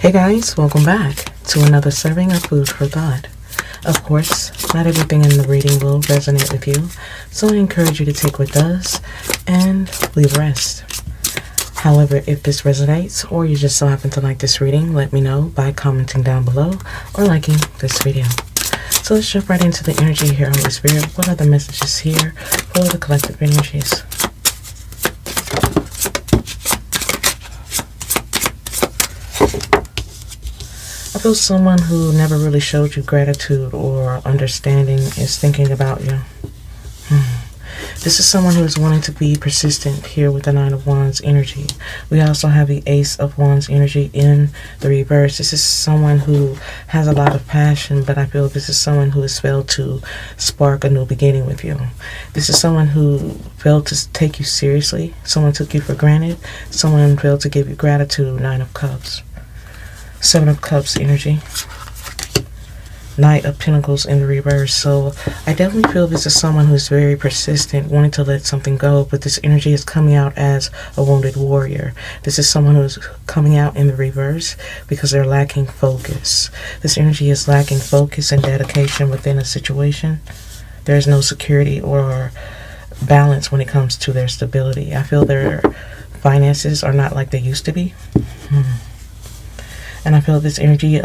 Hey guys, welcome back to another serving of food for thought. Of course, not everything in the reading will resonate with you, so I encourage you to take what does and leave the rest. However, if this resonates or you just so happen to like this reading, let me know by commenting down below or liking this video. So let's jump right into the energy here, Holy Spirit. What are the messages here for the collective energies? I feel someone who never really showed you gratitude or understanding is thinking about you. This is someone who is wanting to be persistent here with the Nine of Wands energy. We also have the Ace of Wands energy in the reverse. This is someone who has a lot of passion, but I feel this is someone who has failed to spark a new beginning with you. This is someone who failed to take you seriously. Someone took you for granted. Someone failed to give you gratitude. Nine of Cups. Seven of Cups energy. Knight of Pentacles in the reverse. So I definitely feel this is someone who's very persistent, wanting to let something go, but this energy is coming out as a wounded warrior. This is someone who's coming out in the reverse because they're lacking focus. This energy is lacking focus and dedication within a situation. There's no security or balance when it comes to their stability. I feel their finances are not like they used to be. And I feel this energy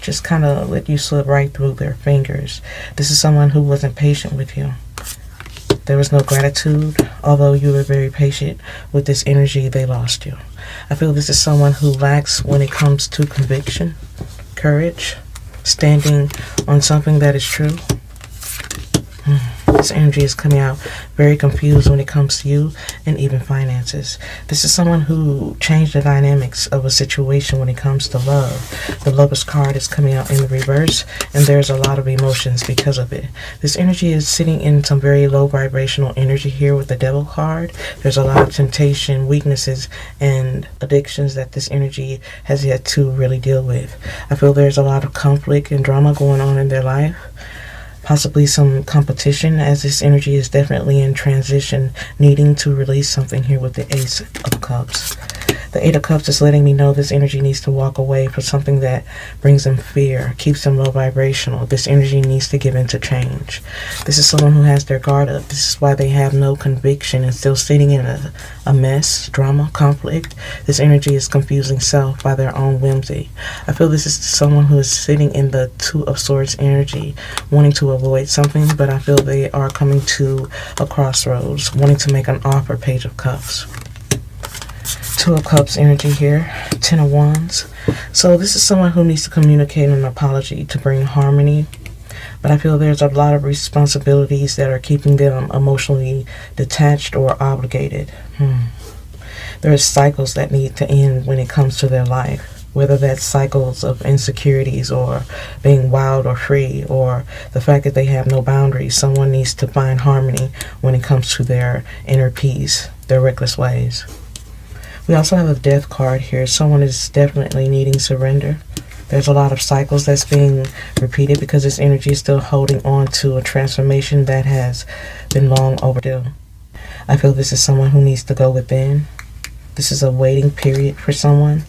just kind of let you slip right through their fingers. This is someone who wasn't patient with you. There was no gratitude. Although you were very patient with this energy, they lost you. I feel this is someone who lacks when it comes to conviction, courage, standing on something that is true. This energy is coming out very confused when it comes to you and even finances. This is someone who changed the dynamics of a situation when it comes to love. The Lovers card is coming out in the reverse, and there's a lot of emotions because of it. This energy is sitting in some very low vibrational energy here with the Devil card. There's a lot of temptation, weaknesses, and addictions that this energy has yet to really deal with. I feel there's a lot of conflict and drama going on in their life. Possibly some competition, as this energy is definitely in transition, needing to release something here with the Ace of Cups. The Eight of Cups is letting me know this energy needs to walk away from something that brings them fear, keeps them low vibrational. This energy needs to give in to change. This is someone who has their guard up. This is why they have no conviction and still sitting in a mess, drama, conflict. This energy is confusing self by their own whimsy. I feel this is someone who is sitting in the Two of Swords energy, wanting to avoid something, but I feel they are coming to a crossroads, wanting to make an offer. Page of Cups. Two of Cups energy here. Ten of Wands. So this is someone who needs to communicate an apology to bring harmony. But I feel there's a lot of responsibilities that are keeping them emotionally detached or obligated. There are cycles that need to end when it comes to their life. Whether that's cycles of insecurities or being wild or free, or the fact that they have no boundaries. Someone needs to find harmony when it comes to their inner peace, their reckless ways. We also have a Death card here. Someone is definitely needing surrender. There's a lot of cycles that's being repeated because this energy is still holding on to a transformation that has been long overdue. I feel this is someone who needs to go within. This is a waiting period for someone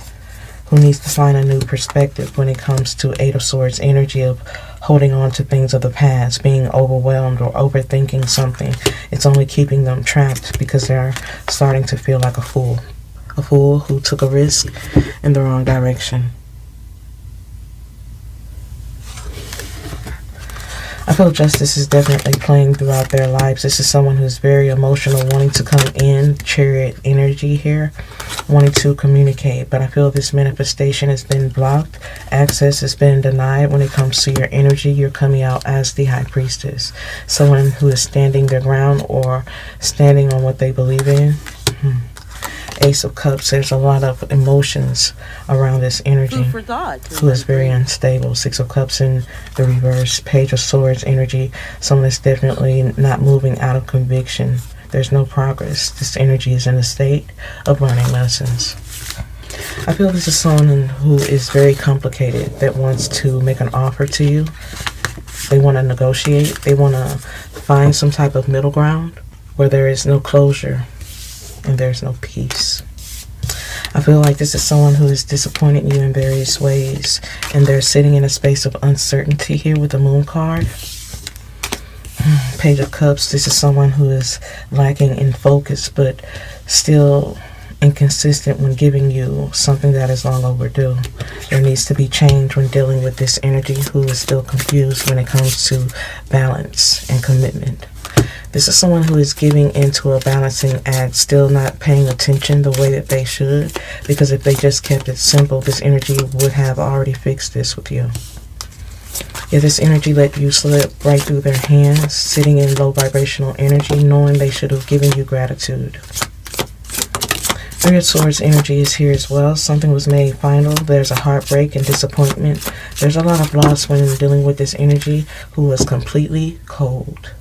who needs to find a new perspective when it comes to Eight of Swords energy of holding on to things of the past, being overwhelmed or overthinking something. It's only keeping them trapped because they're starting to feel like a fool. A fool who took a risk in the wrong direction. I feel justice is definitely playing throughout their lives. This is someone who's very emotional, wanting to come in, Chariot energy here, wanting to communicate. But I feel this manifestation has been blocked. Access has been denied when it comes to your energy. You're coming out as the High Priestess. Someone who is standing their ground or standing on what they believe in. Ace of Cups, there's a lot of emotions around this energy. Who is very unstable. Six of Cups in the reverse. Page of Swords energy. Someone that's definitely not moving out of conviction. There's no progress. This energy is in a state of learning lessons. I feel this is someone who is very complicated, that wants to make an offer to you. They want to negotiate. They want to find some type of middle ground where there is no closure and there's no peace. I feel like this is someone who is disappointing you in various ways, and they're sitting in a space of uncertainty here with the Moon card. Page of Cups, this is someone who is lacking in focus, but still inconsistent when giving you something that is long overdue. There needs to be change when dealing with this energy who is still confused when it comes to balance and commitment. This is someone who is giving into a balancing act, still not paying attention the way that they should, because if they just kept it simple, this energy would have already fixed this with you. If this energy let you slip right through their hands, sitting in low vibrational energy, knowing they should have given you gratitude. Three of Swords energy is here as well. Something was made final. There's a heartbreak and disappointment. There's a lot of loss when dealing with this energy who was completely cold.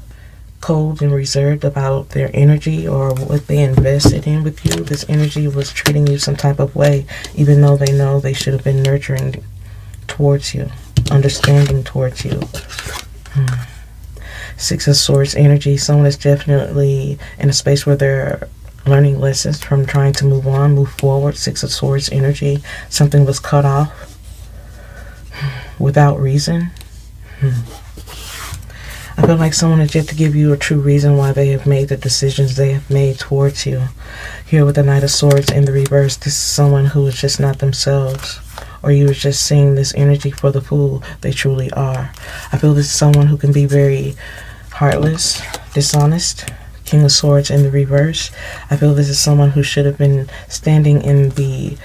Cold and reserved about their energy or what they invested in with you. This energy was treating you some type of way, even though they know they should have been nurturing towards you, understanding towards you. Six of Swords energy. Someone is definitely in a space where they're learning lessons from trying to move on, move forward. Six of Swords energy. Something was cut off without reason. I feel like someone has yet to give you a true reason why they have made the decisions they have made towards you. Here with the Knight of Swords in the reverse, this is someone who is just not themselves, or you are just seeing this energy for the fool they truly are. I feel this is someone who can be very heartless, dishonest. King of Swords in the reverse. I feel this is someone who should have been standing in the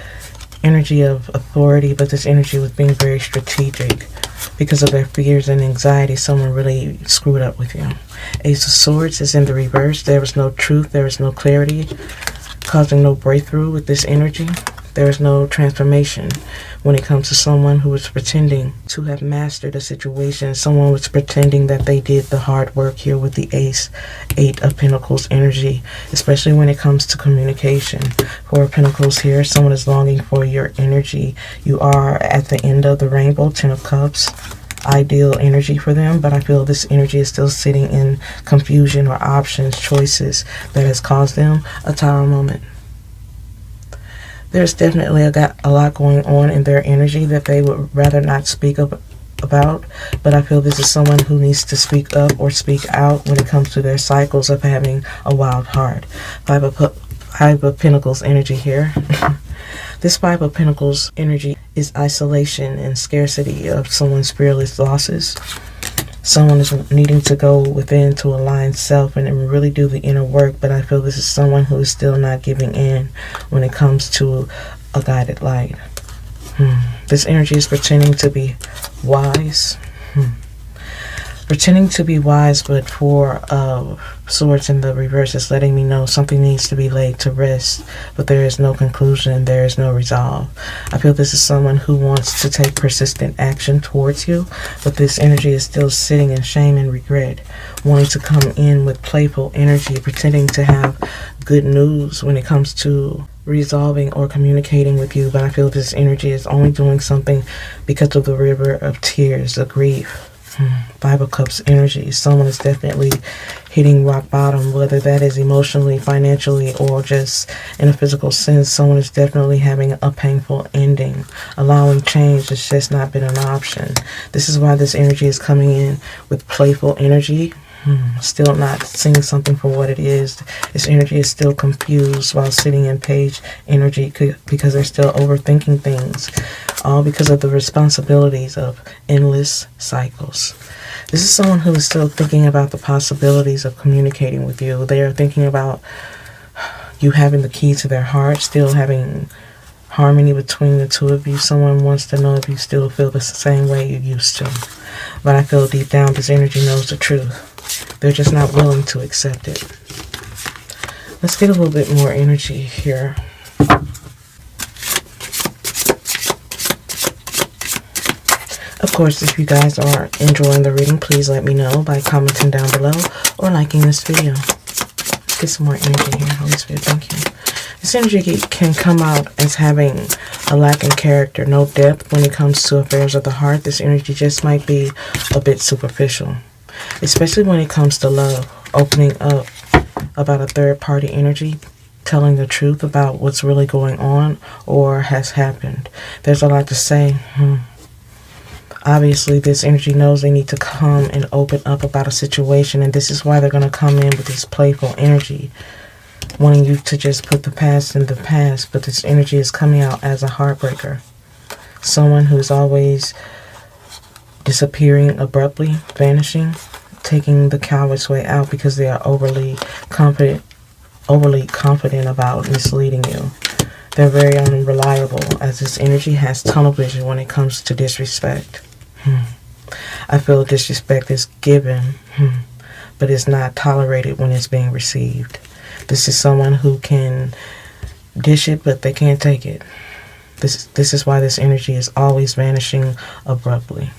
energy of authority, but this energy was being very strategic. Because of their fears and anxiety, someone really screwed up with you. Ace of Swords is in the reverse. There was no truth. There was no clarity, causing no breakthrough with this energy. There is no transformation when it comes to someone who is pretending to have mastered a situation. Someone was pretending that they did the hard work here with the Eight of Pentacles energy, especially when it comes to communication. Four of Pentacles here. Someone is longing for your energy. You are at the end of the rainbow. Ten of Cups. Ideal energy for them, but I feel this energy is still sitting in confusion or options, choices that has caused them a tower moment. There's definitely a lot going on in their energy that they would rather not speak about, but I feel this is someone who needs to speak up or speak out when it comes to their cycles of having a wild heart. Five of Pentacles energy here. This Five of Pentacles energy is isolation and scarcity of someone's fearless losses. Someone is needing to go within to align self and really do the inner work, but I feel this is someone who is still not giving in when it comes to a guided light. This energy is pretending to be wise. Pretending to be wise, but Four of Swords in the reverse is letting me know something needs to be laid to rest, but there is no conclusion, there is no resolve. I feel this is someone who wants to take persistent action towards you, but this energy is still sitting in shame and regret, wanting to come in with playful energy, pretending to have good news when it comes to resolving or communicating with you, but I feel this energy is only doing something because of the river of tears, the grief. Five of Cups energy. Someone is definitely hitting rock bottom, whether that is emotionally, financially, or just in a physical sense. Someone is definitely having a painful ending. Allowing change has just not been an option. This is why this energy is coming in with playful energy. Still not seeing something for what it is. This energy is still confused while sitting in Page energy because they're still overthinking things. All because of the responsibilities of endless cycles. This is someone who is still thinking about the possibilities of communicating with you. They are thinking about you having the key to their heart, still having harmony between the two of you. Someone wants to know if you still feel the same way you used to. But I feel deep down this energy knows the truth. They're just not willing to accept it. Let's get a little bit more energy here. Of course, if you guys are enjoying the reading, please let me know by commenting down below or liking this video. Let's get some more energy here. Holy Spirit, thank you. This energy can come out as having a lack in character, no depth when it comes to affairs of the heart. This energy just might be a bit superficial, especially when it comes to love, opening up about a third party energy. telling the truth about what's really going on or has happened. There's a lot to say. Obviously, this energy knows they need to come and open up about a situation, and this is why they're going to come in with this playful energy, wanting you to just put the past in the past, but this energy is coming out as a heartbreaker. Someone who's always disappearing abruptly, vanishing, taking the coward's way out because they are overly confident about misleading you. They're very unreliable, as this energy has tunnel vision when it comes to disrespect. I feel disrespect is given, but it's not tolerated when it's being received. This is someone who can dish it, but they can't take it. This is why this energy is always vanishing abruptly,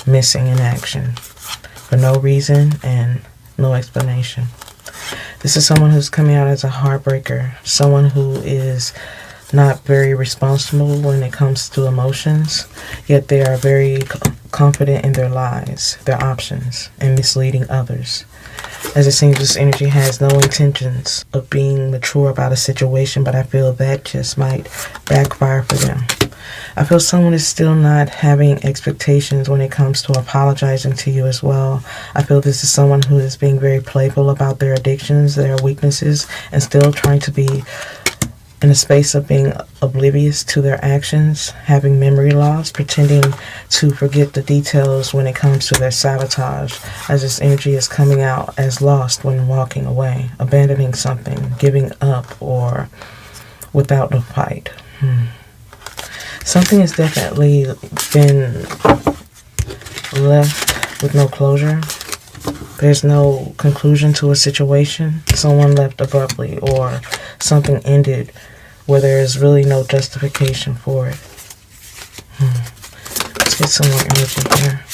missing in action, for no reason and no explanation. This is someone who's coming out as a heartbreaker, someone who is not very responsible when it comes to emotions, yet they are very confident in their lies, their options, and misleading others. As it seems, this energy has no intentions of being mature about a situation, but I feel that just might backfire for them. I feel someone is still not having expectations when it comes to apologizing to you as well. I feel this is someone who is being very playful about their addictions, their weaknesses, and still trying to be in a space of being oblivious to their actions, having memory loss, pretending to forget the details when it comes to their sabotage, as this energy is coming out as lost when walking away, abandoning something, giving up, or without a fight. Something has definitely been left with no closure. There's no conclusion to a situation. Someone left abruptly, or something ended where there is really no justification for it. Let's get some more energy here.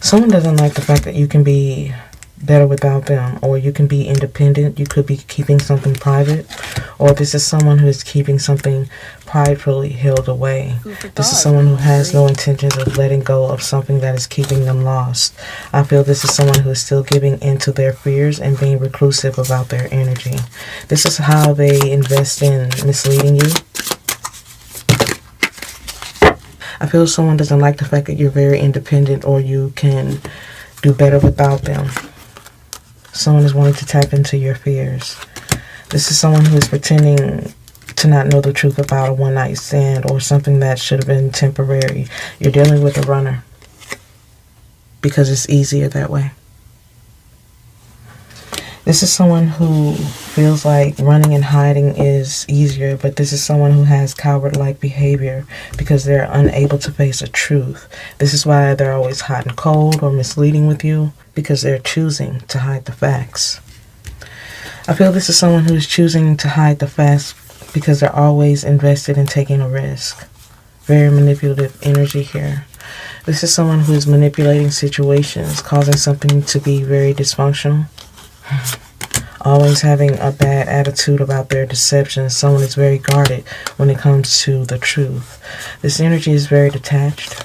Someone doesn't like the fact that you can be better without them, or you can be independent. You could be keeping something private, or this is someone who is keeping something pridefully held away. This is someone who has no intentions of letting go of something that is keeping them lost. I feel this is someone who is still giving into their fears and being reclusive about their energy. This is how they invest in misleading you. I feel someone doesn't like the fact that you're very independent, or you can do better without them. Someone is wanting to tap into your fears. This is someone who is pretending to not know the truth about a one-night stand or something that should have been temporary. You're dealing with a runner because it's easier that way. This is someone who feels like running and hiding is easier, but this is someone who has coward-like behavior because they're unable to face the truth. This is why they're always hot and cold or misleading with you, because they're choosing to hide the facts. I feel this is someone who is choosing to hide the facts because they're always invested in taking a risk. Very manipulative energy here. This is someone who is manipulating situations, causing something to be very dysfunctional. Always having a bad attitude about their deception. Someone is very guarded when it comes to the truth. This energy is very detached.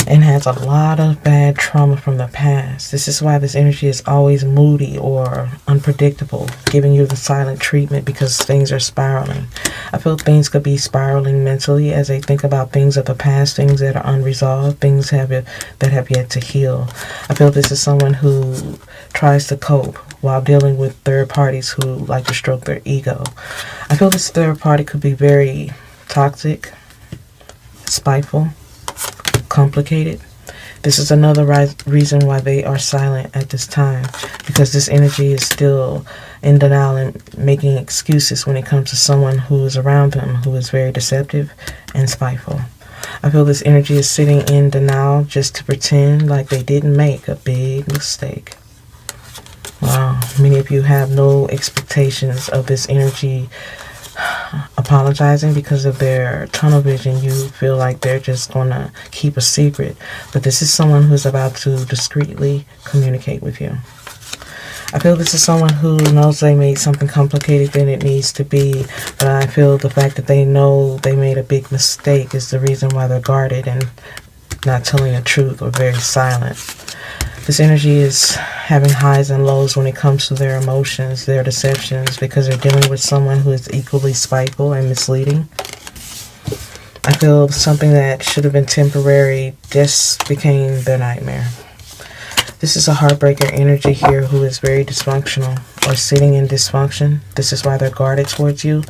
And has a lot of bad trauma from the past. This is why this energy is always moody or unpredictable, giving you the silent treatment because things are spiraling. I feel things could be spiraling mentally as they think about things of the past, things that are unresolved, things that have yet to heal. I feel this is someone who tries to cope while dealing with third parties who like to stroke their ego. I feel this third party could be very toxic, spiteful, complicated. This is another reason why they are silent at this time, because this energy is still in denial and making excuses when it comes to someone who is around them who is very deceptive and spiteful. I feel this energy is sitting in denial just to pretend like they didn't make a big mistake. Wow, many of you have no expectations of this energy apologizing because of their tunnel vision. You feel like they're just going to keep a secret, but this is someone who's about to discreetly communicate with you. I feel this is someone who knows they made something complicated than it needs to be, but I feel the fact that they know they made a big mistake is the reason why they're guarded and not telling the truth or very silent. This energy is having highs and lows when it comes to their emotions, their deceptions, because they're dealing with someone who is equally spiteful and misleading. I feel something that should have been temporary just became their nightmare. This is a heartbreaker energy here who is very dysfunctional or sitting in dysfunction. This is why they're guarded towards you,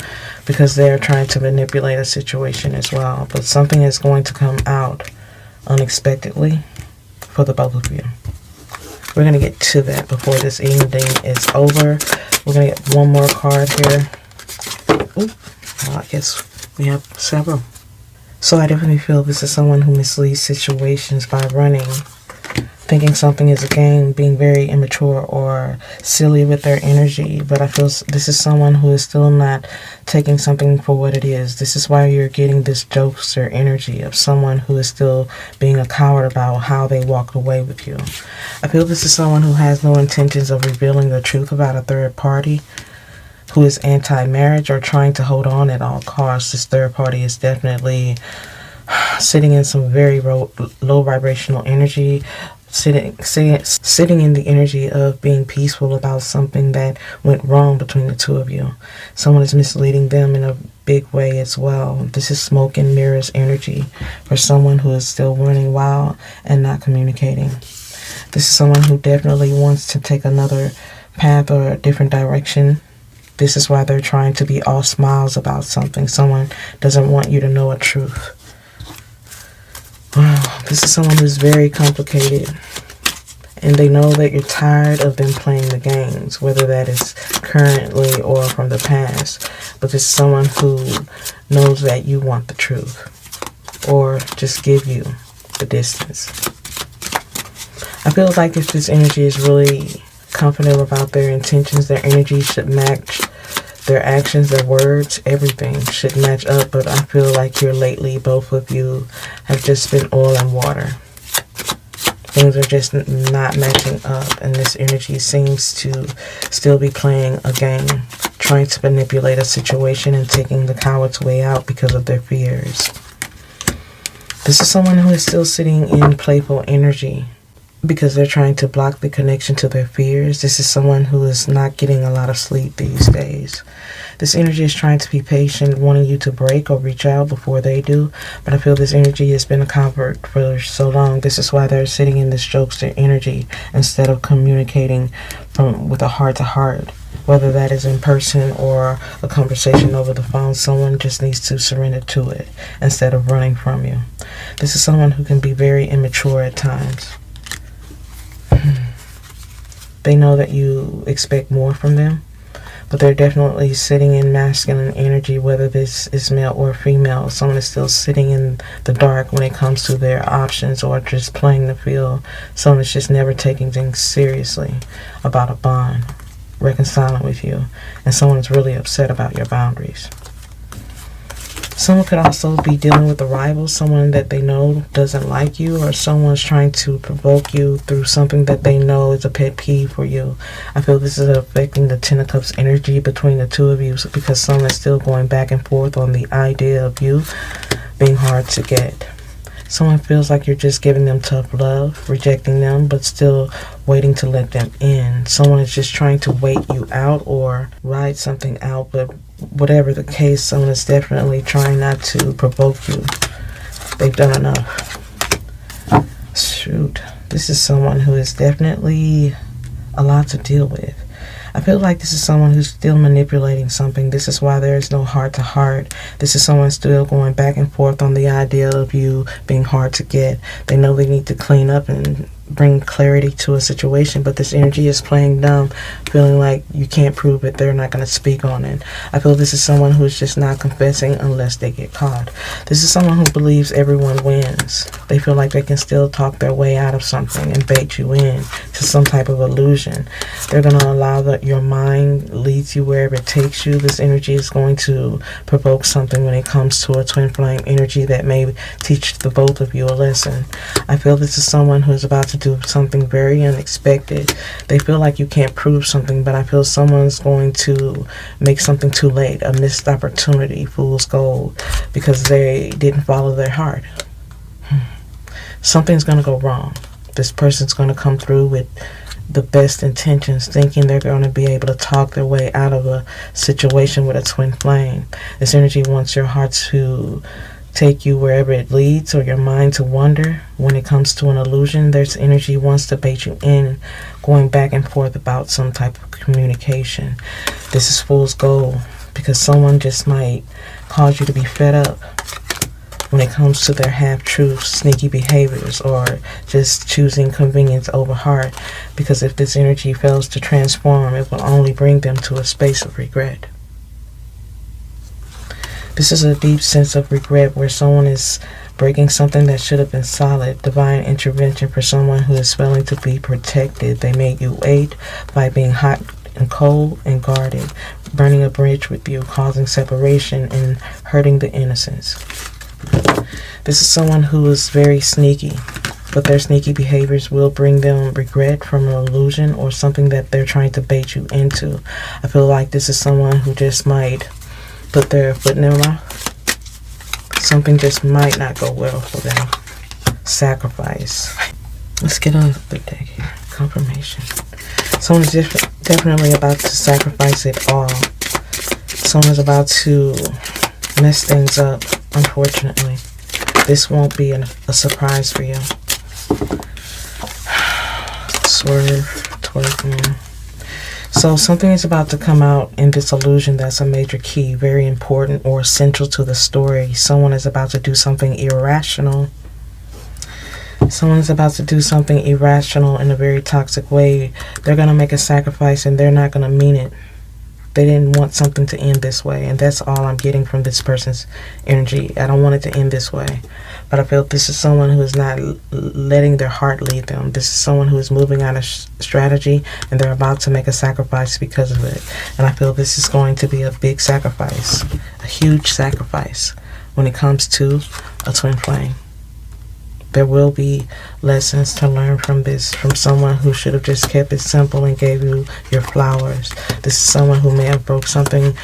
because they're trying to manipulate a situation as well. But something is going to come out unexpectedly for the both of you. We're going to get to that before this evening is over. We're going to get one more card here. Ooh, well, I guess we have several. So I definitely feel this is someone who misleads situations by running, thinking something is a game, being very immature or silly with their energy. But I feel this is someone who is still not taking something for what it is. This is why you're getting this jokester energy of someone who is still being a coward about how they walked away with you. I feel this is someone who has no intentions of revealing the truth about a third party, who is anti-marriage or trying to hold on at all costs. This third party is definitely sitting in some very low vibrational energy, sitting in the energy of being peaceful about something that went wrong between the two of you. Someone is misleading them in a big way as well. This is smoke and mirrors energy for someone who is still running wild and not communicating. This is someone who definitely wants to take another path or a different direction. This is why they're trying to be all smiles about something. Someone doesn't want you to know a truth. Wow, this is someone who's very complicated. And they know that you're tired of them playing the games, whether that is currently or from the past. But this is someone who knows that you want the truth, or just give you the distance. I feel like if this energy is really confident about their intentions, their energy should match their actions, their words, everything should match up. But I feel like here lately, both of you have just been oil and water. Things are just not matching up, and this energy seems to still be playing a game, trying to manipulate a situation and taking the coward's way out because of their fears. This is someone who is still sitting in playful energy, because they're trying to block the connection to their fears. This is someone who is not getting a lot of sleep these days. This energy is trying to be patient, wanting you to break or reach out before they do. But I feel this energy has been a comfort for so long. This is why they're sitting in this jokester energy instead of communicating with a heart-to-heart. Whether that is in person or a conversation over the phone, someone just needs to surrender to it instead of running from you. This is someone who can be very immature at times. They know that you expect more from them, but they're definitely sitting in masculine energy, whether this is male or female. Someone is still sitting in the dark when it comes to their options or just playing the field. Someone is just never taking things seriously about a bond, reconciling with you, and someone is really upset about your boundaries. Someone could also be dealing with a rival, someone that they know doesn't like you, or someone's trying to provoke you through something that they know is a pet peeve for you. I feel this is affecting the Ten of Cups energy between the two of you, because someone is still going back and forth on the idea of you being hard to get. Someone feels like you're just giving them tough love, rejecting them, but still waiting to let them in. Someone is just trying to wait you out or ride something out, but whatever the case, someone is definitely trying not to provoke you. They've done enough. Shoot. This is someone who is definitely a lot to deal with. I feel like this is someone who's still manipulating something. This is why there is no heart-to-heart. This is someone still going back and forth on the idea of you being hard to get. They know they need to clean up and bring clarity to a situation, but this energy is playing dumb, feeling like you can't prove it, they're not going to speak on it. I feel this is someone who's just not confessing unless they get caught. This is someone who believes everyone wins. They feel like they can still talk their way out of something and bait you in to some type of illusion. They're going to allow that your mind leads you wherever it takes you. This energy is going to provoke something when it comes to a twin flame energy that may teach the both of you a lesson. I feel this is someone who is about to do something very unexpected. They feel like you can't prove something, but I feel someone's going to make something too late, a missed opportunity, fool's gold, because they didn't follow their heart. something's going to go wrong. This person's going to come through with the best intentions, thinking they're going to be able to talk their way out of a situation with a twin flame. This energy wants your heart to take you wherever it leads, or your mind to wander. When it comes to an illusion, this energy wants to bait you in, going back and forth about some type of communication. This is fool's gold, because someone just might cause you to be fed up when it comes to their half-truths, sneaky behaviors, or just choosing convenience over heart. Because if this energy fails to transform, it will only bring them to a space of regret. This is a deep sense of regret where someone is breaking something that should have been solid. Divine intervention for someone who is failing to be protected. They made you wait by being hot and cold and guarded, burning a bridge with you, causing separation and hurting the innocence. This is someone who is very sneaky, but their sneaky behaviors will bring them regret from an illusion or something that they're trying to bait you into. I feel like this is someone who just might put their foot in their mouth. Something just might not go well for them. Sacrifice. Let's get on the deck here. Confirmation. Someone is definitely about to sacrifice it all. Someone is about to mess things up, unfortunately. This won't be a surprise for you. Swerve, twerking. So something is about to come out in this illusion that's a major key, very important or essential to the story. Someone is about to do something irrational. Someone is about to do something irrational in a very toxic way. They're going to make a sacrifice and they're not going to mean it. They didn't want something to end this way, and that's all I'm getting from this person's energy. I don't want it to end this way, but I feel this is someone who is not letting their heart lead them. This is someone who is moving out of strategy, and they're about to make a sacrifice because of it. And I feel this is going to be a big sacrifice, a huge sacrifice when it comes to a twin flame. There will be lessons to learn from this, from someone who should have just kept it simple and gave you your flowers. This is someone who may have broke something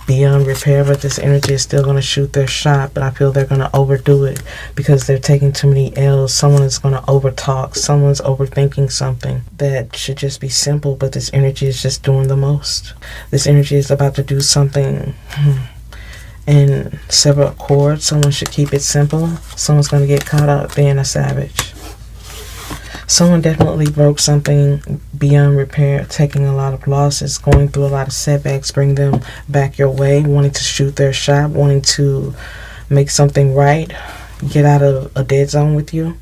beyond repair, but this energy is still going to shoot their shot. But I feel they're going to overdo it because they're taking too many L's. Someone is going to overtalk. Someone's overthinking something that should just be simple, but this energy is just doing the most. This energy is about to do something in several chords. Someone should keep it simple. Someone's going to get caught up being a savage. Someone definitely broke something beyond repair, taking a lot of losses, going through a lot of setbacks, bring them back your way, wanting to shoot their shot, wanting to make something right, get out of a dead zone with you.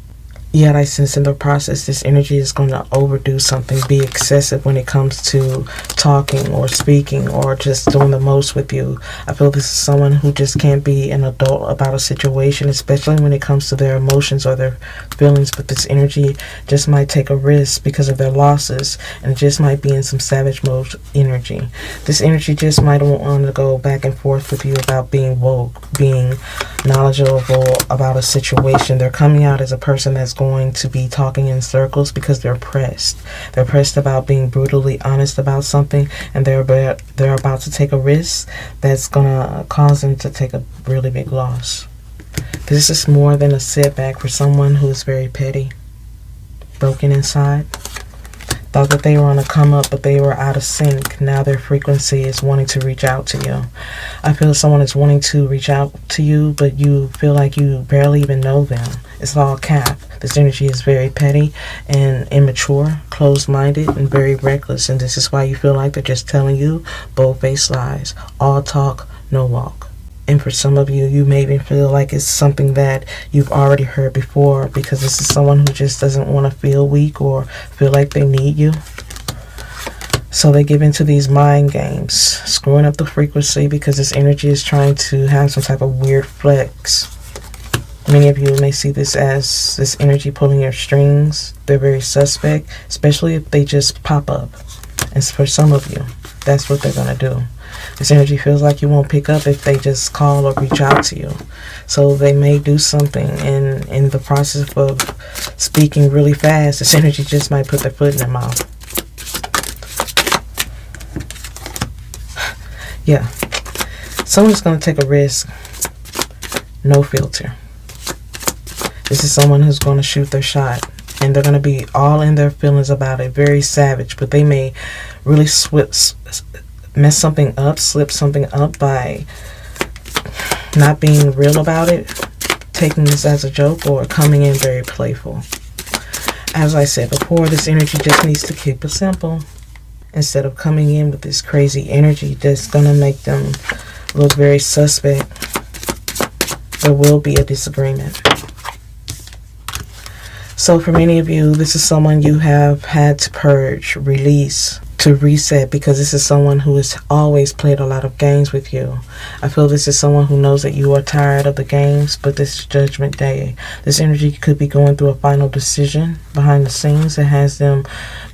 Yet I sense in the process this energy is going to overdo something, be excessive when it comes to talking or speaking or just doing the most with you. I feel this is someone who just can't be an adult about a situation, especially when it comes to their emotions or their feelings. But this energy just might take a risk because of their losses, and it just might be in some savage mode energy. This energy just might want to go back and forth with you about being woke, being knowledgeable about a situation. They're coming out as a person that's going to be talking in circles because they're pressed. They're pressed about being brutally honest about something, and they're about to take a risk that's going to cause them to take a really big loss. This is more than a setback for someone who is very petty, broken inside. Thought that they were on a come up, but they were out of sync. Now their frequency is wanting to reach out to you. I feel someone is wanting to reach out to you, but you feel like you barely even know them. It's all cap. This energy is very petty and immature, closed-minded, and very reckless. And this is why you feel like they're just telling you bold-faced lies. All talk, no walk. And for some of you, you may even feel like it's something that you've already heard before, because this is someone who just doesn't want to feel weak or feel like they need you. So they give into these mind games, screwing up the frequency because this energy is trying to have some type of weird flex. Many of you may see this as this energy pulling your strings. They're very suspect, especially if they just pop up. And for some of you, that's what they're going to do. This energy feels like you won't pick up if they just call or reach out to you. So they may do something, and in the process of speaking really fast, this energy just might put their foot in their mouth. Yeah. Someone's going to take a risk. No filter. This is someone who's going to shoot their shot. And they're going to be all in their feelings about it, very savage. But they may really mess something up, slip something up by not being real about it, taking this as a joke, or coming in very playful. As I said before, this energy just needs to keep it simple. Instead of coming in with this crazy energy that's going to make them look very suspect, there will be a disagreement. So for many of you, this is someone you have had to purge, release, to reset, because this is someone who has always played a lot of games with you. I feel this is someone who knows that you are tired of the games, but this is Judgment Day. This energy could be going through a final decision behind the scenes that has them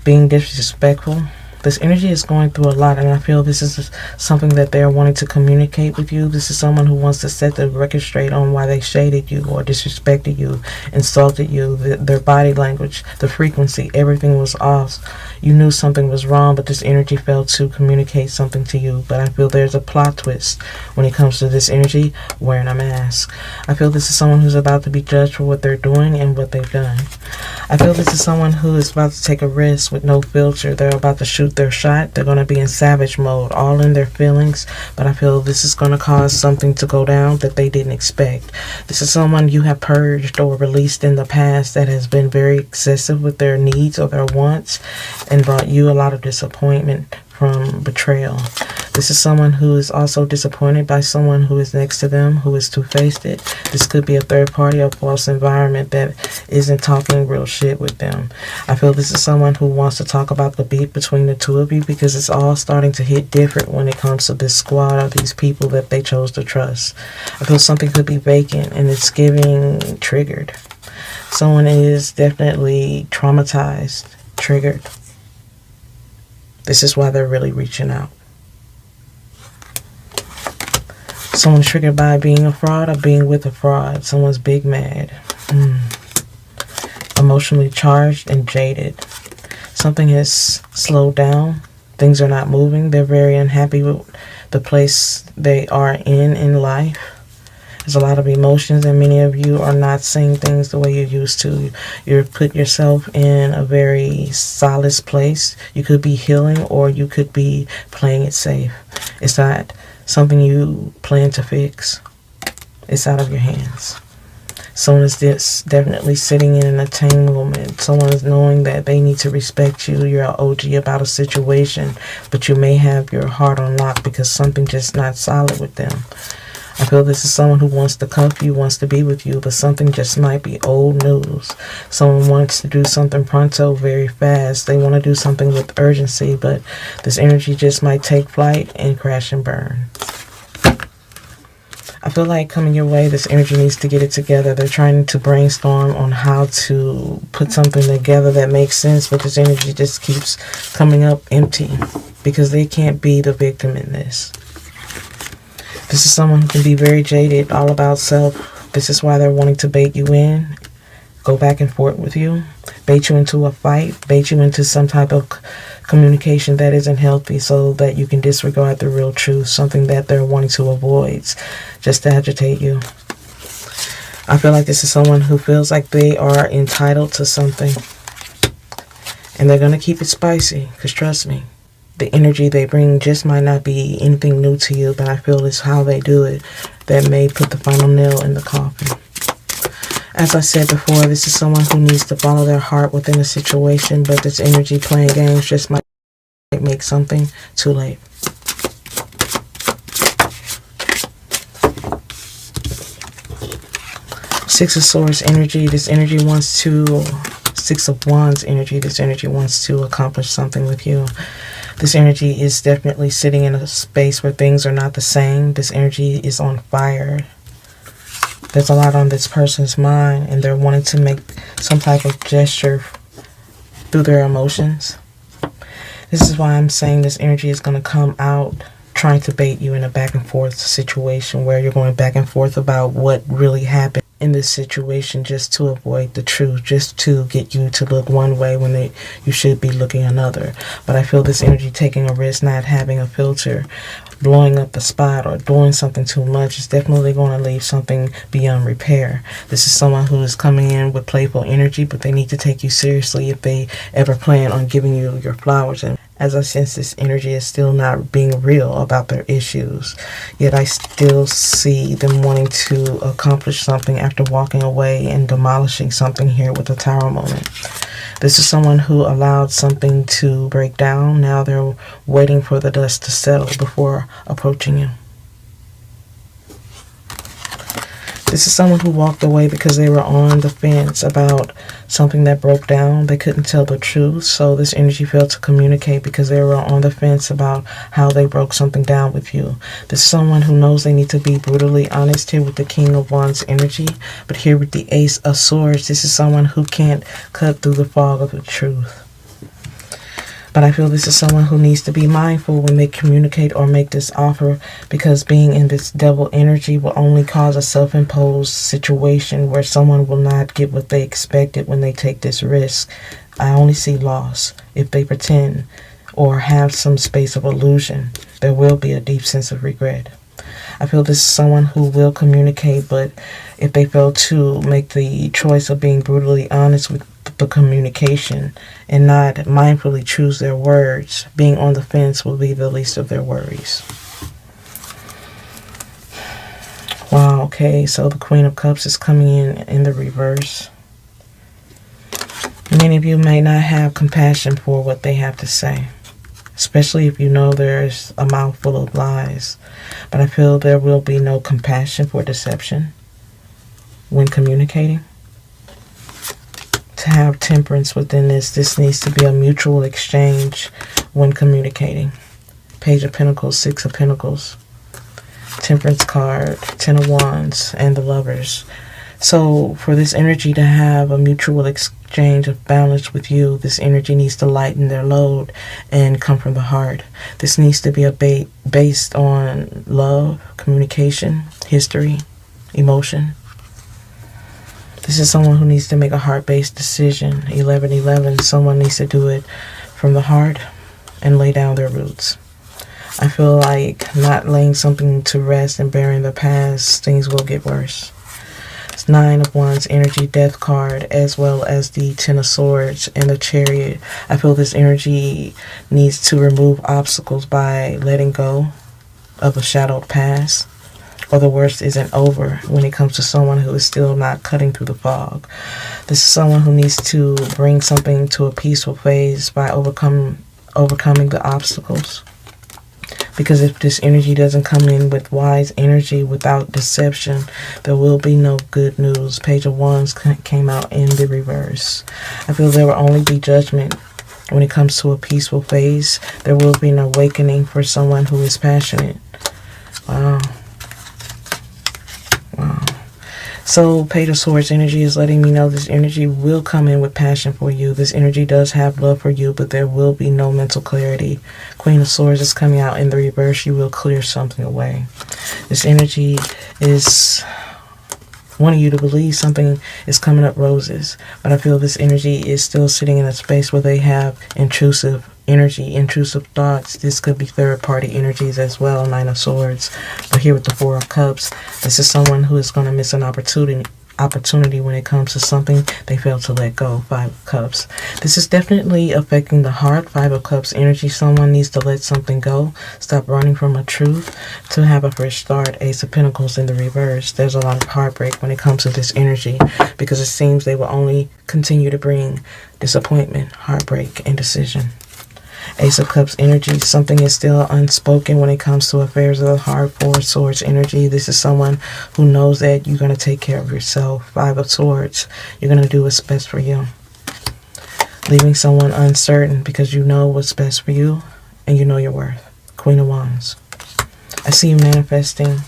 being disrespectful. This energy is going through a lot, and I feel this is something that they're wanting to communicate with you. This is someone who wants to set the record straight on why they shaded you or disrespected you, insulted you, their body language, the frequency, everything was off. You knew something was wrong, but this energy failed to communicate something to you. But I feel there's a plot twist when it comes to this energy wearing a mask. I feel this is someone who's about to be judged for what they're doing and what they've done. I feel this is someone who is about to take a risk with no filter. They're about to shoot their shot. They're going to be in savage mode, all in their feelings, but I feel this is going to cause something to go down that they didn't expect. This is someone you have purged or released in the past that has been very excessive with their needs or their wants and brought you a lot of disappointment from betrayal. This is someone who is also disappointed by someone who is next to them, who is two-faced. This could be a third party or false environment that isn't talking real shit with them. I feel this is someone who wants to talk about the beef between the two of you, because it's all starting to hit different when it comes to this squad of these people that they chose to trust. I feel something could be vacant and it's giving triggered. Someone is definitely traumatized, triggered. This is why they're really reaching out. Someone's triggered by being a fraud or being with a fraud. Someone's big mad. Emotionally charged and jaded. Something has slowed down. Things are not moving. They're very unhappy with the place they are in life. There's a lot of emotions, and many of you are not seeing things the way you used to. You're put yourself in a very solace place. You could be healing, or you could be playing it safe. It's not something you plan to fix. It's out of your hands. Someone is definitely sitting in an entanglement. Someone is knowing that they need to respect you. You're an OG about a situation, but you may have your heart on lock because something just not solid with them. I feel this is someone who wants to cuff you, wants to be with you, but something just might be old news. Someone wants to do something pronto, very fast. They want to do something with urgency, but this energy just might take flight and crash and burn. I feel like coming your way, this energy needs to get it together. They're trying to brainstorm on how to put something together that makes sense, but this energy just keeps coming up empty because they can't be the victim in this. This is someone who can be very jaded, all about self. This is why they're wanting to bait you in, go back and forth with you, bait you into a fight, bait you into some type of communication that isn't healthy so that you can disregard the real truth, something that they're wanting to avoid just to agitate you. I feel like this is someone who feels like they are entitled to something, and they're going to keep it spicy, because trust me, the energy they bring just might not be anything new to you, but I feel it's how they do it that may put the final nail in the coffin. As I said before, this is someone who needs to follow their heart within a situation, but this energy playing games just might make something too late. Six of Swords energy. This energy wants to... Six of Wands energy. This energy wants to accomplish something with you. This energy is definitely sitting in a space where things are not the same. This energy is on fire. There's a lot on this person's mind, and they're wanting to make some type of gesture through their emotions. This is why I'm saying this energy is going to come out trying to bait you in a back and forth situation where you're going back and forth about what really happened. in this situation just to avoid the truth, just to get you to look one way when you should be looking another. But I feel this energy taking a risk, not having a filter, blowing up the spot, or doing something too much is definitely going to leave something beyond repair. This is someone who is coming in with playful energy, but they need to take you seriously if they ever plan on giving you your flowers. And as I sense, this energy is still not being real about their issues. Yet I still see them wanting to accomplish something after walking away and demolishing something here with the Tower moment. This is someone who allowed something to break down. Now they're waiting for the dust to settle before approaching you. This is someone who walked away because they were on the fence about something that broke down. They couldn't tell the truth, so this energy failed to communicate because they were on the fence about how they broke something down with you. This is someone who knows they need to be brutally honest here with the King of Wands energy, but here with the Ace of Swords, this is someone who can't cut through the fog of the truth. But I feel this is someone who needs to be mindful when they communicate or make this offer, because being in this devil energy will only cause a self-imposed situation where someone will not get what they expected when they take this risk. I only see loss. If they pretend or have some space of illusion, there will be a deep sense of regret. I feel this is someone who will communicate, but if they fail to make the choice of being brutally honest with the communication and not mindfully choose their words, being on the fence will be the least of their worries. Wow, okay, so the Queen of Cups is coming in the reverse. Many of you may not have compassion for what they have to say, especially if you know there's a mouthful of lies. But I feel there will be no compassion for deception when communicating. To have temperance within this needs to be a mutual exchange when communicating. Page of Pentacles, Six of Pentacles, Temperance card, Ten of Wands, and the Lovers. So for this energy to have a mutual exchange of balance with you, this energy needs to lighten their load and come from the heart. This needs to be based on love, communication, history, emotion. This is someone who needs to make a heart-based decision. 1111, someone needs to do it from the heart and lay down their roots. I feel like not laying something to rest and burying the past, things will get worse. It's Nine of Wands energy, Death card, as well as the Ten of Swords and the Chariot. I feel this energy needs to remove obstacles by letting go of a shadowed past, or the worst isn't over when it comes to someone who is still not cutting through the fog. This is someone who needs to bring something to a peaceful phase by overcoming the obstacles. Because if this energy doesn't come in with wise energy without deception, there will be no good news. Page of Wands came out in the reverse. I feel there will only be judgment when it comes to a peaceful phase. There will be an awakening for someone who is passionate. Wow. Wow. So Page of Swords energy is letting me know this energy will come in with passion for you. This energy does have love for you, but there will be no mental clarity. Queen of Swords is coming out in the reverse. You will clear something away. This energy is wanting you to believe something is coming up roses, but I feel this energy is still sitting in a space where they have intrusive energy, intrusive thoughts. This could be third-party energies as well, Nine of Swords. But here with the Four of Cups, this is someone who is going to miss an opportunity when it comes to something they fail to let go. Five of Cups. This is definitely affecting the heart. Five of Cups energy. Someone needs to let something go. Stop running from a truth to have a fresh start. Ace of Pentacles in the reverse. There's a lot of heartbreak when it comes to this energy, because it seems they will only continue to bring disappointment, heartbreak, and decision. Ace of Cups energy. Something is still unspoken when it comes to affairs of the heart. Four of Swords energy. This is someone who knows that you're going to take care of yourself. Five of Swords. You're going to do what's best for you. Leaving someone uncertain because you know what's best for you and you know your worth. Queen of Wands. I see you manifesting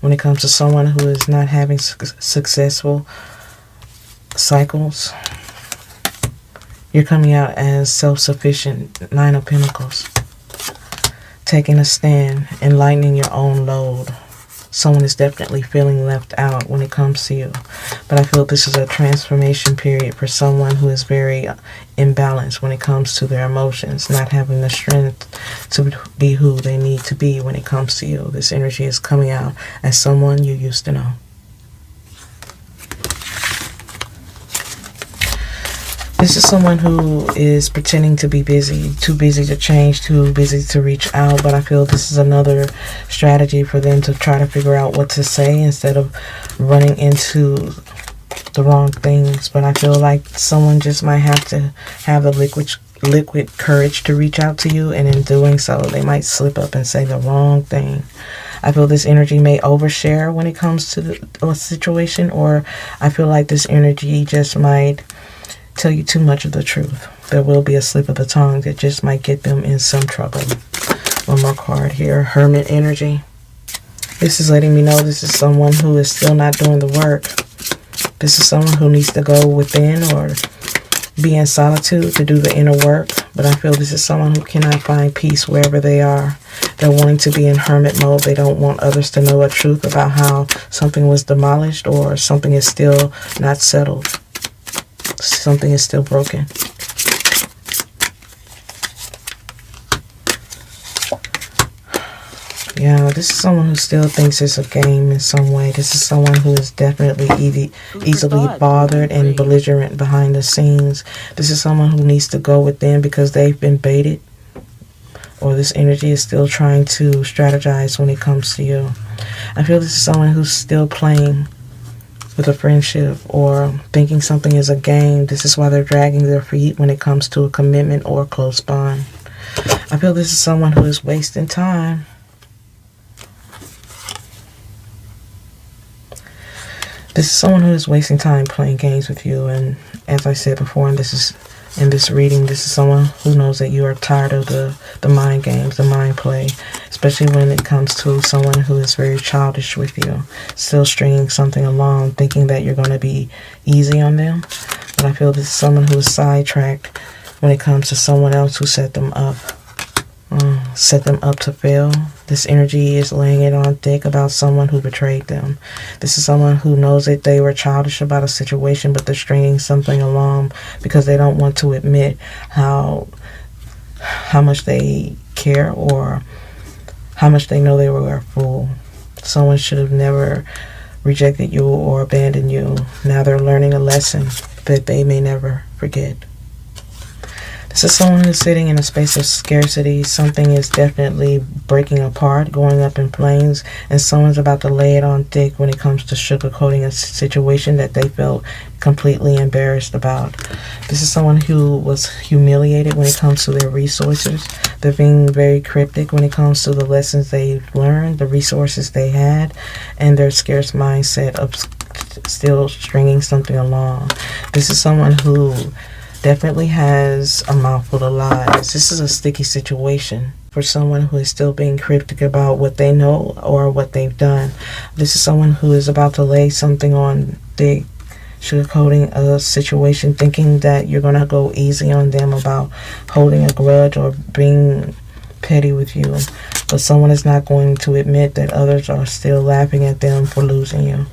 when it comes to someone who is not having successful cycles. You're coming out as self-sufficient. Nine of Pentacles. Taking a stand and lightening your own load. someone is definitely feeling left out when it comes to you. But I feel this is a transformation period for someone who is very imbalanced when it comes to their emotions, not having the strength to be who they need to be when it comes to you. This energy is coming out as someone you used to know. This is someone who is pretending to be busy, too busy to change, too busy to reach out, but I feel this is another strategy for them to try to figure out what to say instead of running into the wrong things. But I feel like someone just might have to have the liquid courage to reach out to you, and in doing so, they might slip up and say the wrong thing. I feel this energy may overshare when it comes to the situation, or I feel like this energy just might tell you too much of the truth. There will be a slip of the tongue that just might get them in some trouble. One more card here, Hermit energy. This is letting me know this is someone who is still not doing the work. This is someone who needs to go within or be in solitude to do the inner work. But I feel this is someone who cannot find peace wherever they are. They're wanting to be in hermit mode. They don't want others to know a truth about how something was demolished or something is still not settled. Something is still broken. Yeah, this is someone who still thinks it's a game in some way. This is someone who is definitely easily bothered and belligerent behind the scenes. This is someone who needs to go within because they've been baited. Or this energy is still trying to strategize when it comes to you. I feel this is someone who's still playing with a friendship or thinking something is a game. This is why they're dragging their feet when it comes to a commitment or a close bond. I feel this is someone who is wasting time. This is someone who is wasting time playing games with you, and as I said before, in this reading, this is someone who knows that you are tired of the mind games, the mind play, especially when it comes to someone who is very childish with you, still stringing something along, thinking that you're going to be easy on them. But I feel this is someone who is sidetracked when it comes to someone else who set them up to fail. This energy is laying it on thick about someone who betrayed them. This is someone who knows that they were childish about a situation, but they're stringing something along because they don't want to admit how much they care or how much they know they were a fool. Someone should have never rejected you or abandoned you. Now they're learning a lesson that they may never forget. This is someone who's sitting in a space of scarcity. Something is definitely breaking apart, going up in flames, and someone's about to lay it on thick when it comes to sugarcoating a situation that they felt completely embarrassed about. This is someone who was humiliated when it comes to their resources. They're being very cryptic when it comes to the lessons they've learned, the resources they had, and their scarce mindset of still stringing something along. This is someone who definitely has a mouthful of lies. This is a sticky situation for someone who is still being cryptic about what they know or what they've done. This is someone who is about to lay something on thick, sugarcoating a situation, thinking that you're going to go easy on them about holding a grudge or being petty with you. But someone is not going to admit that others are still laughing at them for losing you.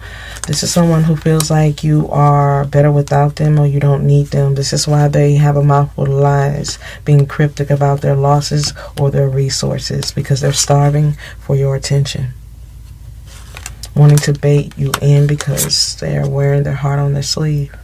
This is someone who feels like you are better without them or you don't need them. This is why they have a mouthful of lies, being cryptic about their losses or their resources, because they're starving for your attention, wanting to bait you in because they're wearing their heart on their sleeve.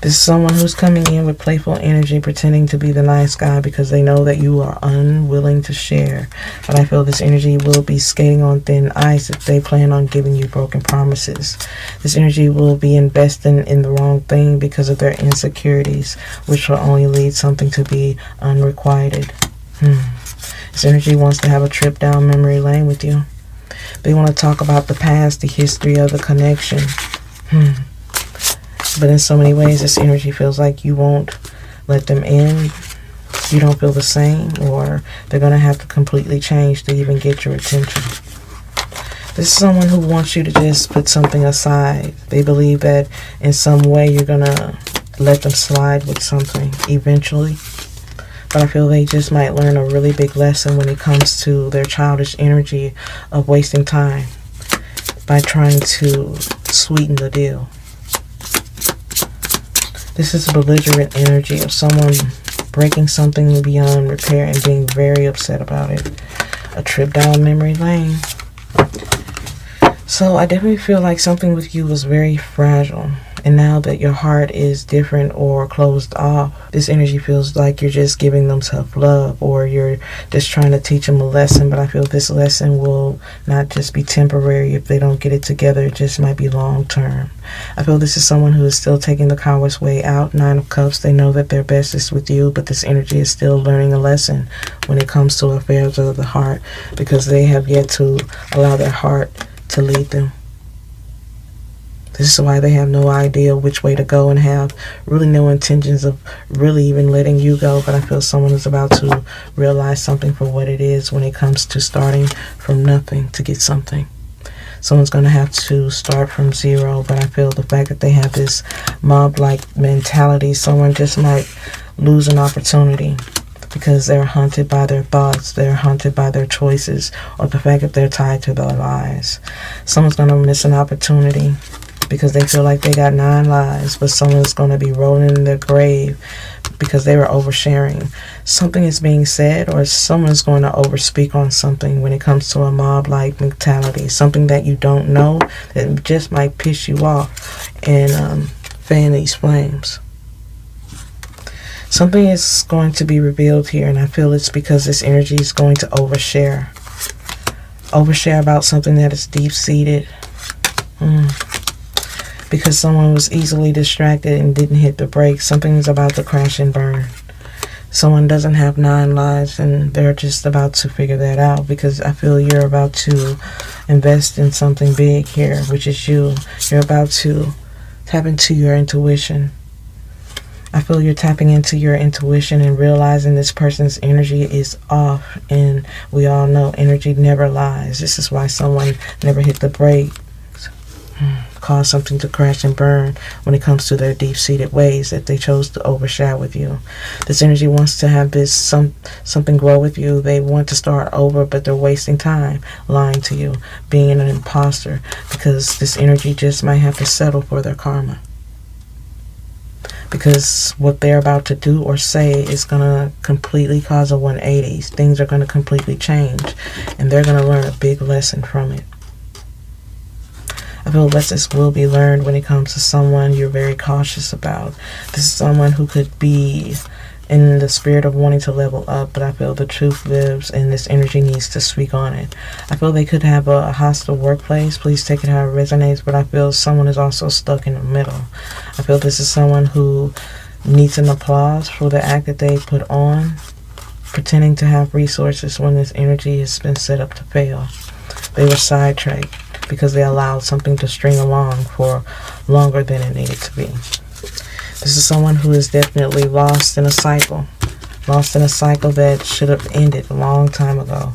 This is someone who's coming in with playful energy, pretending to be the nice guy because they know that you are unwilling to share. But I feel this energy will be skating on thin ice if they plan on giving you broken promises. This energy will be investing in the wrong thing because of their insecurities, which will only lead something to be unrequited. This energy wants to have a trip down memory lane with you. They want to talk about the past, the history of the connection. But in so many ways, this energy feels like you won't let them in. You don't feel the same, or they're going to have to completely change to even get your attention. This is someone who wants you to just put something aside. They believe that in some way you're going to let them slide with something eventually. But I feel they just might learn a really big lesson when it comes to their childish energy of wasting time by trying to sweeten the deal. This is a belligerent energy of someone breaking something beyond repair and being very upset about it. A trip down memory lane. So I definitely feel like something with you was very fragile. And now that your heart is different or closed off, this energy feels like you're just giving them tough love, or you're just trying to teach them a lesson. But I feel this lesson will not just be temporary if they don't get it together. It just might be long term. I feel this is someone who is still taking the coward's way out. 9 of Cups, they know that their best is with you, but this energy is still learning a lesson when it comes to affairs of the heart, because they have yet to allow their heart to lead them. This is why they have no idea which way to go and have really no intentions of really even letting you go. But I feel someone is about to realize something for what it is when it comes to starting from nothing to get something. Someone's going to have to start from zero, but I feel the fact that they have this mob-like mentality, someone just might lose an opportunity because they're haunted by their thoughts, they're haunted by their choices, or the fact that they're tied to their lies. Someone's going to miss an opportunity because they feel like they got 9 lives, but someone's going to be rolling in their grave because they were oversharing. Something is being said, or someone's going to overspeak on something when it comes to a mob-like mentality. Something that you don't know that just might piss you off and fan these flames. Something is going to be revealed here, and I feel it's because this energy is going to overshare. Overshare about something that is deep-seated. Because someone was easily distracted and didn't hit the brakes. Something is about to crash and burn. Someone doesn't have 9 lives and they're just about to figure that out, because I feel you're about to invest in something big here, which is you. You're about to tap into your intuition. I feel you're tapping into your intuition and realizing this person's energy is off, and we all know energy never lies. This is why someone never hit the brakes. Cause something to crash and burn when it comes to their deep-seated ways that they chose to overshadow with you. This energy wants to have this something grow with you. They want to start over, but they're wasting time lying to you, being an imposter, because this energy just might have to settle for their karma. Because what they're about to do or say is going to completely cause a 180. Things are going to completely change, and they're going to learn a big lesson from it. I feel lessons will be learned when it comes to someone you're very cautious about. This is someone who could be in the spirit of wanting to level up, but I feel the truth lives and this energy needs to speak on it. I feel they could have a hostile workplace. Please take it how it resonates, but I feel someone is also stuck in the middle. I feel this is someone who needs an applause for the act that they put on, pretending to have resources when this energy has been set up to fail. They were sidetracked because they allowed something to string along for longer than it needed to be. This is someone who is definitely lost in a cycle. Lost in a cycle that should have ended a long time ago,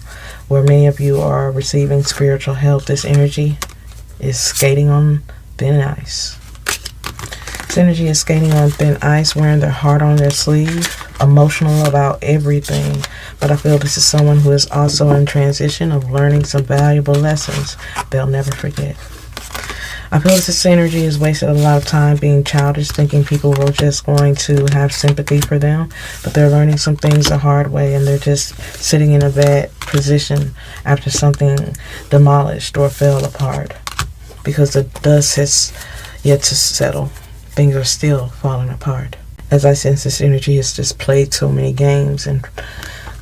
where many of you are receiving spiritual help. This energy is skating on thin ice. This energy is skating on thin ice, wearing their heart on their sleeve, emotional about everything. But I feel this is someone who is also in transition of learning some valuable lessons they'll never forget. I feel this energy has wasted a lot of time being childish, thinking people were just going to have sympathy for them, but they're learning some things the hard way, and they're just sitting in a bad position after something demolished or fell apart, because the dust has yet to settle. Things are still falling apart. As I sense, this energy has just played so many games and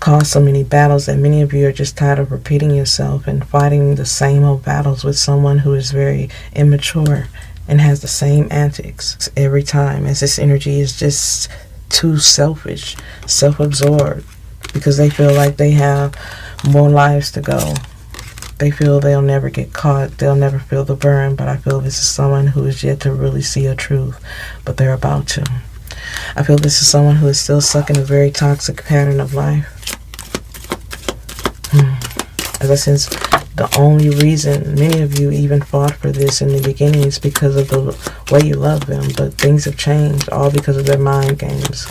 caused so many battles that many of you are just tired of repeating yourself and fighting the same old battles with someone who is very immature and has the same antics every time, as this energy is just too selfish, self-absorbed, because they feel like they have more lives to go. They feel they'll never get caught, they'll never feel the burn, but I feel this is someone who is yet to really see a truth, but they're about to. I feel this is someone who is still stuck in a very toxic pattern of life. As I sense, the only reason many of you even fought for this in the beginning is because of the way you love them, but things have changed, all because of their mind games.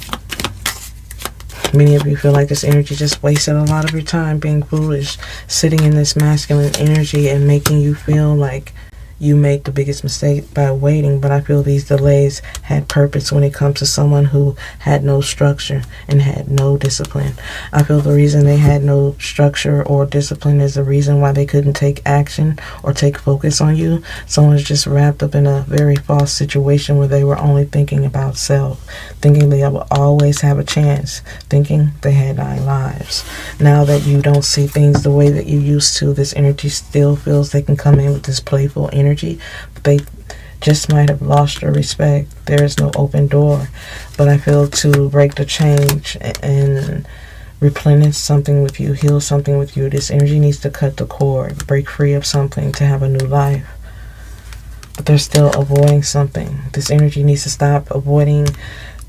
Many of you feel like this energy just wasted a lot of your time being foolish, sitting in this masculine energy and making you feel like you make the biggest mistake by waiting. But I feel these delays had purpose when it comes to someone who had no structure and had no discipline. I feel the reason they had no structure or discipline is the reason why they couldn't take action or take focus on you. Someone's just wrapped up in a very false situation where they were only thinking about self, thinking they will always have a chance, thinking they had 9 lives. Now that you don't see things the way that you used to, this energy still feels they can come in with this playful energy, but they just might have lost your respect. There is no open door. But I feel to break the change and replenish something with you, heal something with you, this energy needs to cut the cord, break free of something to have a new life. But they're still avoiding something. This energy needs to stop avoiding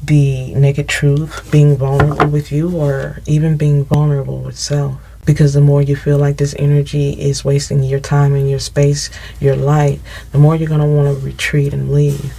the naked truth, being vulnerable with you, or even being vulnerable with self. Because the more you feel like this energy is wasting your time and your space, your light, the more you're going to want to retreat and leave.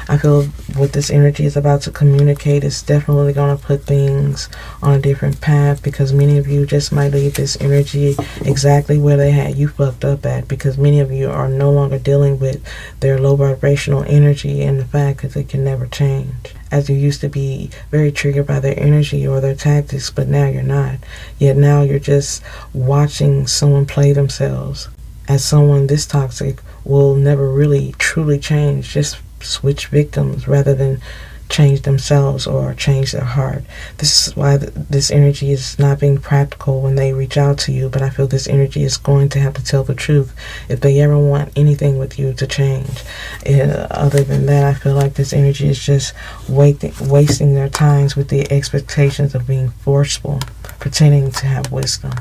I feel what this energy is about to communicate is definitely going to put things on a different path, because many of you just might leave this energy exactly where they had you fucked up at, because many of you are no longer dealing with their low vibrational energy and the fact that they can never change. As you used to be very triggered by their energy or their tactics, but now you're not. Yet now you're just watching someone play themselves. As someone this toxic will never really truly change, just switch victims rather than change themselves or change their heart. This is why this energy is not being practical when they reach out to you, but I feel this energy is going to have to tell the truth if they ever want anything with you to change. Other than that, I feel like this energy is just wasting their times with the expectations of being forceful, pretending to have wisdom.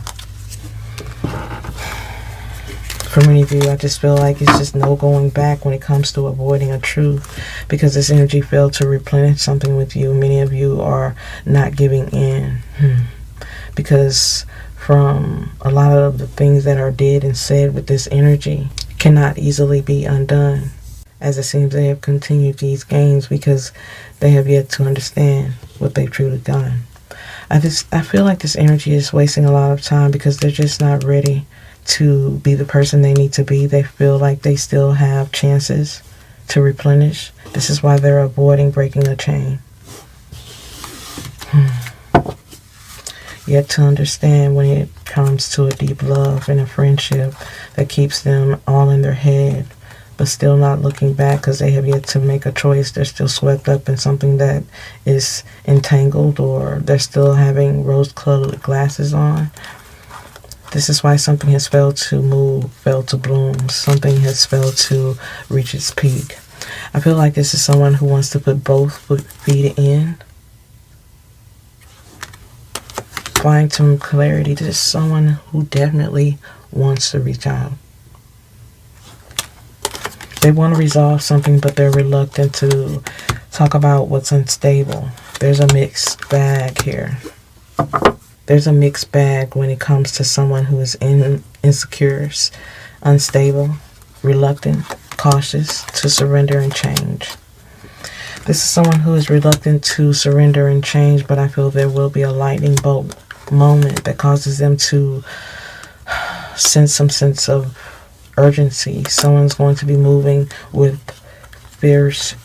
For many of you, I just feel like it's just no going back when it comes to avoiding a truth, because this energy failed to replenish something with you. Many of you are not giving in, because from a lot of the things that are did and said with this energy cannot easily be undone, as it seems they have continued these games because they have yet to understand what they've truly done. I feel like this energy is wasting a lot of time because they're just not ready to be the person they need to be. They feel like they still have chances to replenish. This is why they're avoiding breaking a chain. Yet to understand when it comes to a deep love and a friendship that keeps them all in their head, but still not looking back because they have yet to make a choice. They're still swept up in something that is entangled, or they're still having rose-colored glasses on. This is why something has failed to move, failed to bloom. Something has failed to reach its peak. I feel like this is someone who wants to put both feet in. Find some clarity. This is someone who definitely wants to reach out. They want to resolve something, but they're reluctant to talk about what's unstable. There's a mixed bag here. There's a mixed bag when it comes to someone who is insecure, unstable, reluctant, cautious to surrender and change. This is someone who is reluctant to surrender and change, but I feel there will be a lightning bolt moment that causes them to sense some sense of urgency. Someone's going to be moving with fierce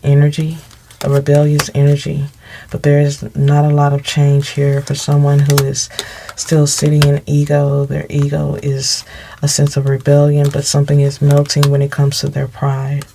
energy, a rebellious energy. But there is not a lot of change here for someone who is still sitting in ego. Their ego is a sense of rebellion, but something is melting when it comes to their pride.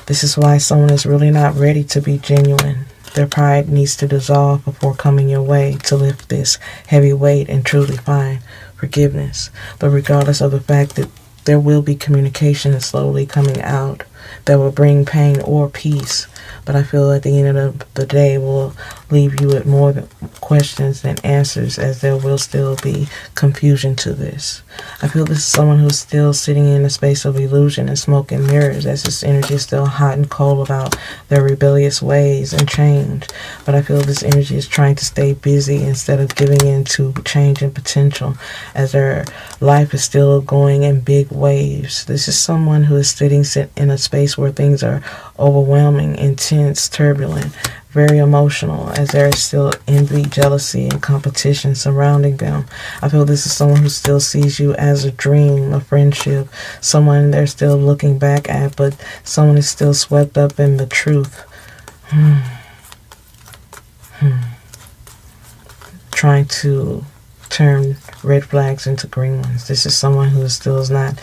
This is why someone is really not ready to be genuine. Their pride needs to dissolve before coming your way to lift this heavy weight and truly find forgiveness. But regardless of the fact that there will be communication slowly coming out that will bring pain or peace, but I feel at the end of the day will leave you with more questions than answers, as there will still be confusion to this. I feel this is someone who's still sitting in a space of illusion and smoke and mirrors, as this energy is still hot and cold about their rebellious ways and change. But I feel this energy is trying to stay busy instead of giving in to change and potential, as their life is still going in big waves. This is someone who is sitting in a space where things are overwhelming, intense, turbulent, very emotional, as there is still envy, jealousy, and competition surrounding them. I feel this is someone who still sees you as a dream, a friendship, someone they're still looking back at, but someone is still swept up in the truth. Trying to turn red flags into green ones. This is someone who still is not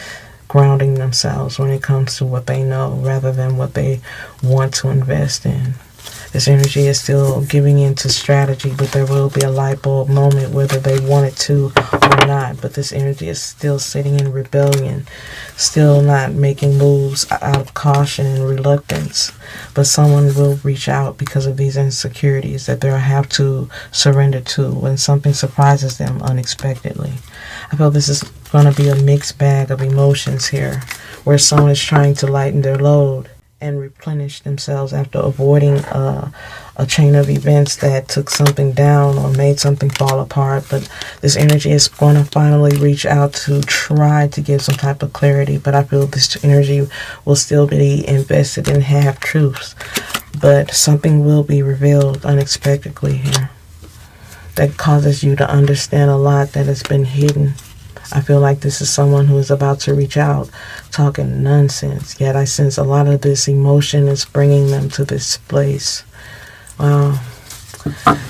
grounding themselves when it comes to what they know rather than what they want to invest in. This energy is still giving into strategy, but there will be a light bulb moment whether they want it to or not. But this energy is still sitting in rebellion, still not making moves out of caution and reluctance. But someone will reach out because of these insecurities that they'll have to surrender to when something surprises them unexpectedly. I feel this is going to be a mixed bag of emotions here, where someone is trying to lighten their load and replenish themselves after avoiding a chain of events that took something down or made something fall apart. But this energy is going to finally reach out to try to give some type of clarity. But I feel this energy will still be invested in half-truths. But something will be revealed unexpectedly here that causes you to understand a lot that has been hidden. I feel like this is someone who is about to reach out, talking nonsense, yet I sense a lot of this emotion is bringing them to this place. Wow.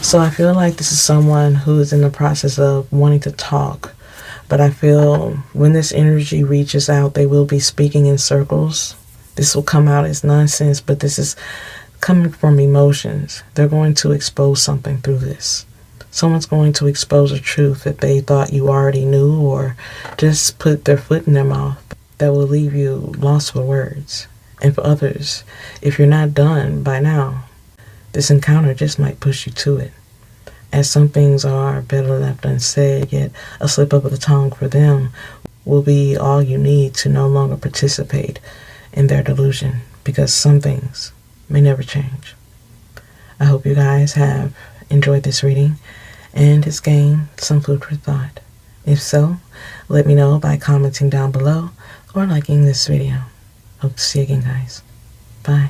So I feel like this is someone who is in the process of wanting to talk, but I feel when this energy reaches out, they will be speaking in circles. This will come out as nonsense, but this is coming from emotions. They're going to expose something through this. Someone's going to expose a truth that they thought you already knew, or just put their foot in their mouth that will leave you lost for words. And for others, if you're not done by now, this encounter just might push you to it. As some things are better left unsaid, yet a slip of the tongue for them will be all you need to no longer participate in their delusion, because some things may never change. I hope you guys have enjoyed this reading and has gained some food for thought. If so, let me know by commenting down below or liking this video. Hope to see you again, guys. Bye.